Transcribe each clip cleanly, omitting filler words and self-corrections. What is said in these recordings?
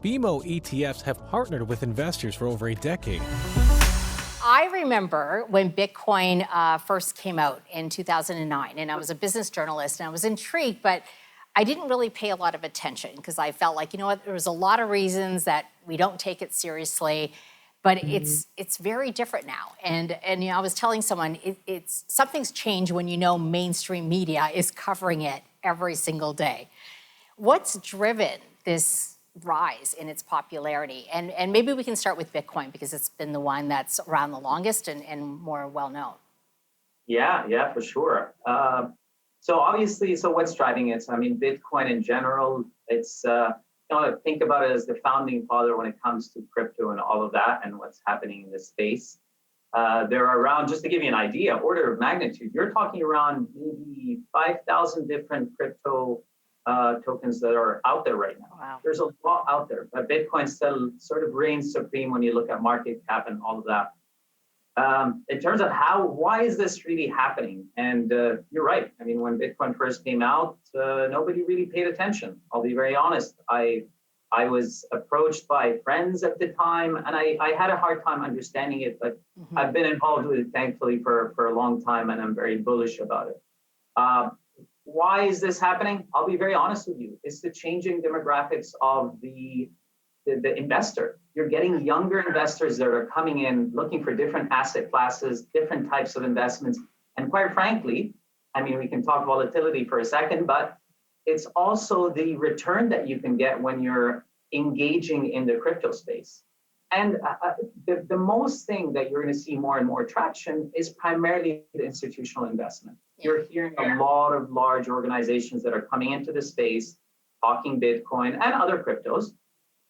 BMO ETFs have partnered with investors for over a decade. I remember when Bitcoin first came out in 2009, and I was a business journalist, and I was intrigued, but I didn't really pay a lot of attention because I felt like, you know what, there was a lot of reasons that we don't take it seriously, but it's very different now. And you know, I was telling someone, it's something's changed when you know mainstream media is covering it every single day. What's driven this rise in its popularity? And maybe we can start with Bitcoin because it's been the one that's around the longest and more well known. Yeah, for sure. So obviously, so what's driving it? I mean, Bitcoin in general, it's, think about it as the founding father when it comes to crypto and all of that and what's happening in this space. There are around, just to give you an idea, order of magnitude, you're talking around maybe 5,000 different crypto tokens that are out there right now. Wow. There's a lot out there, but Bitcoin still sort of reigns supreme when you look at market cap and all of that. In terms of why is this really happening? And you're right. I mean, when Bitcoin first came out, nobody really paid attention. I'll be very honest. I was approached by friends at the time, and I had a hard time understanding it, but I've been involved with it, thankfully, for a long time, and I'm very bullish about it. Why is this happening? I'll be very honest with you. It's the changing demographics of the investor. You're getting younger investors that are coming in looking for different asset classes, different types of investments. And quite frankly, I mean, we can talk volatility for a second, but it's also the return that you can get when you're engaging in the crypto space. And the most thing that you're going to see more and more traction is primarily the institutional investment. You're hearing a lot of large organizations that are coming into the space, talking Bitcoin and other cryptos.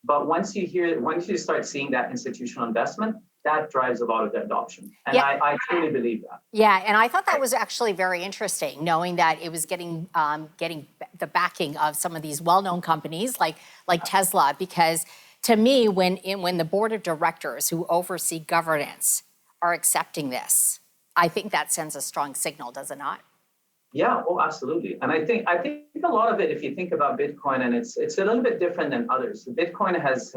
But once you start seeing that institutional investment, that drives a lot of the adoption. And I truly believe that. Yeah, and I thought that was actually very interesting, knowing that it was getting the backing of some of these well-known companies like Tesla, because to me, when the board of directors who oversee governance are accepting this, I think that sends a strong signal, does it not? Yeah, oh, absolutely. And I think a lot of it, if you think about Bitcoin, and it's a little bit different than others. So Bitcoin has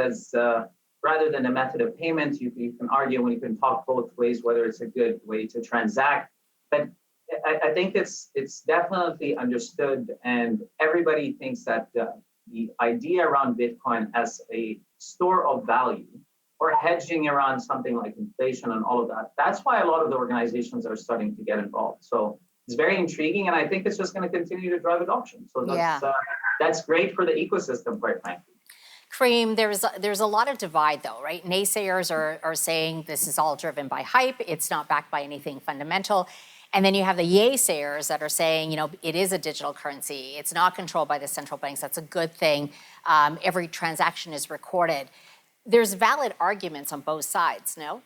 rather than a method of payment, you can argue when you can talk both ways whether it's a good way to transact. But I think it's definitely understood, and everybody thinks that the idea around Bitcoin as a store of value or hedging around something like inflation and all of that. That's why a lot of the organizations are starting to get involved. So it's very intriguing, and I think it's just going to continue to drive adoption. So that's great for the ecosystem, quite frankly. Kareem, there's a lot of divide, though, right? Naysayers are saying this is all driven by hype. It's not backed by anything fundamental. And then you have the yay-sayers that are saying, you know, it is a digital currency. It's not controlled by the central banks. That's a good thing. Every transaction is recorded. There's valid arguments on both sides, no?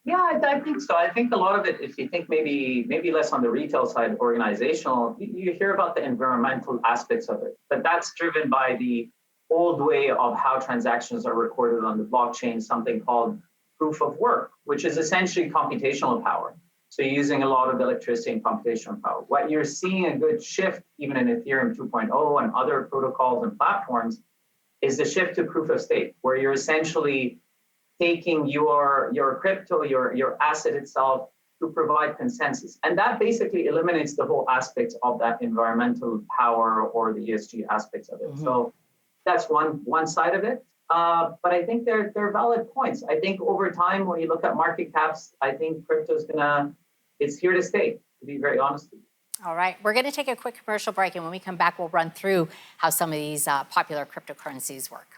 Yeah, I think so. I think a lot of it, if you think maybe less on the retail side, organizational, you hear about the environmental aspects of it, but that's driven by the old way of how transactions are recorded on the blockchain, something called proof of work, which is essentially computational power. So you're using a lot of electricity and computational power. What you're seeing a good shift, even in Ethereum 2.0 and other protocols and platforms, is the shift to proof of stake, where you're essentially taking your crypto, your asset itself, to provide consensus. And that basically eliminates the whole aspect of that environmental power or the ESG aspects of it. So that's one side of it. But I think they're valid points. I think over time, when you look at market caps, I think crypto's it's here to stay, to be very honest with you. All right, we're going to take a quick commercial break, and when we come back, we'll run through how some of these popular cryptocurrencies work.